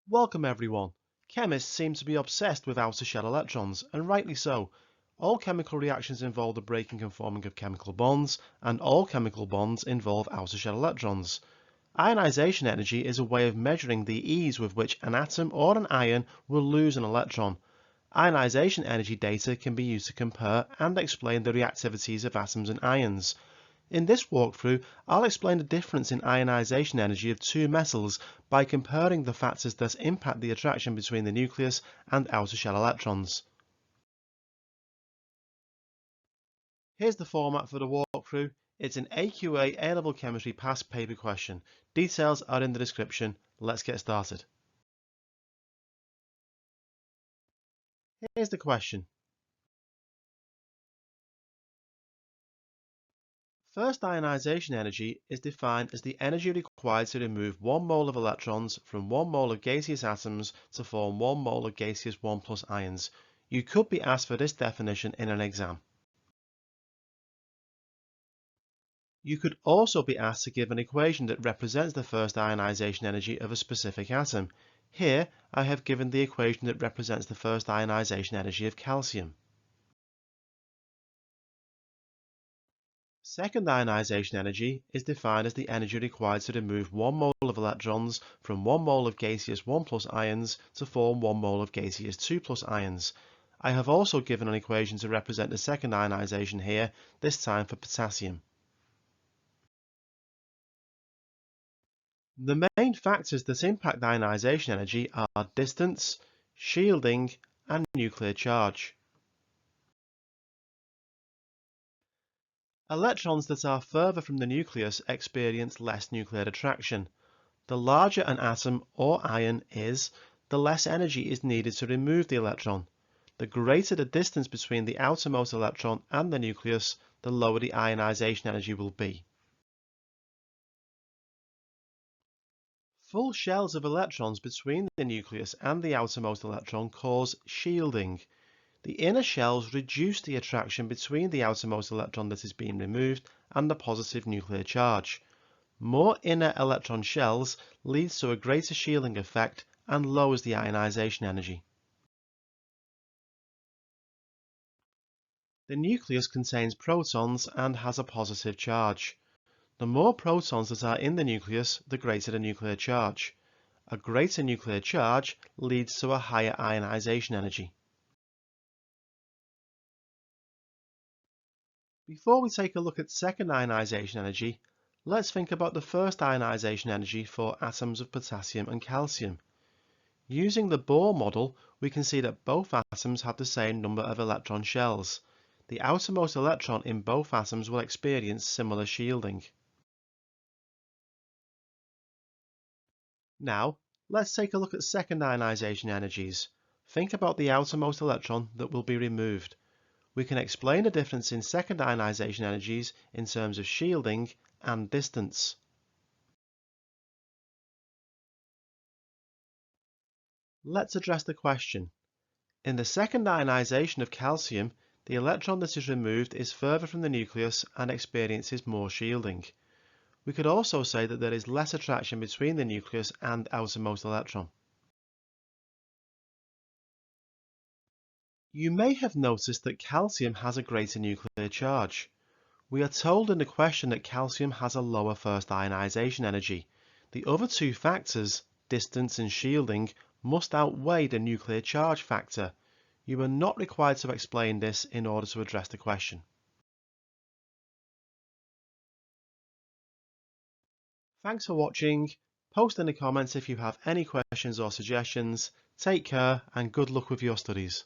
Welcome everyone. Chemists seem to be obsessed with outer shell electrons, and rightly so. All chemical reactions involve the breaking and forming of chemical bonds, and all chemical bonds involve outer shell electrons. Ionization energy is a way of measuring the ease with which an atom or an ion will lose an electron. Ionization energy data can be used to compare and explain the reactivities of atoms and ions. In this walkthrough, I'll explain the difference in ionization energy of two metals by comparing the factors that impact the attraction between the nucleus and outer shell electrons. Here's the format for the walkthrough. It's an AQA A-level chemistry past paper question. Details are in the description. Let's get started. Here's the question. First ionization energy is defined as the energy required to remove 1 mole of electrons from 1 mole of gaseous atoms to form 1 mole of gaseous 1 plus ions. You could be asked for this definition in an exam. You could also be asked to give an equation that represents the first ionization energy of a specific atom. Here, I have given the equation that represents the first ionization energy of calcium. Second ionization energy is defined as the energy required to remove 1 mole of electrons from 1 mole of gaseous 1 plus ions to form 1 mole of gaseous 2 plus ions. I have also given an equation to represent the second ionization here, this time for potassium. The main factors that impact ionization energy are distance, shielding, and nuclear charge. Electrons that are further from the nucleus experience less nuclear attraction. The larger an atom or ion is, the less energy is needed to remove the electron. The greater the distance between the outermost electron and the nucleus, the lower the ionization energy will be. Full shells of electrons between the nucleus and the outermost electron cause shielding. The inner shells reduce the attraction between the outermost electron that is being removed and the positive nuclear charge. More inner electron shells leads to a greater shielding effect and lowers the ionization energy. The nucleus contains protons and has a positive charge. The more protons that are in the nucleus, the greater the nuclear charge. A greater nuclear charge leads to a higher ionization energy. Before we take a look at second ionization energy, let's think about the first ionization energy for atoms of potassium and calcium. Using the Bohr model, we can see that both atoms have the same number of electron shells. The outermost electron in both atoms will experience similar shielding. Now, let's take a look at second ionization energies. Think about the outermost electron that will be removed. We can explain the difference in second ionization energies in terms of shielding and distance. Let's address the question. In the second ionization of calcium, the electron that is removed is further from the nucleus and experiences more shielding. We could also say that there is less attraction between the nucleus and outermost electron. You may have noticed that calcium has a greater nuclear charge. We are told in the question that calcium has a lower first ionization energy. The other two factors, distance and shielding, must outweigh the nuclear charge factor. You are not required to explain this in order to address the question. Thanks for watching. Post in the comments if you have any questions or suggestions. Take care and good luck with your studies.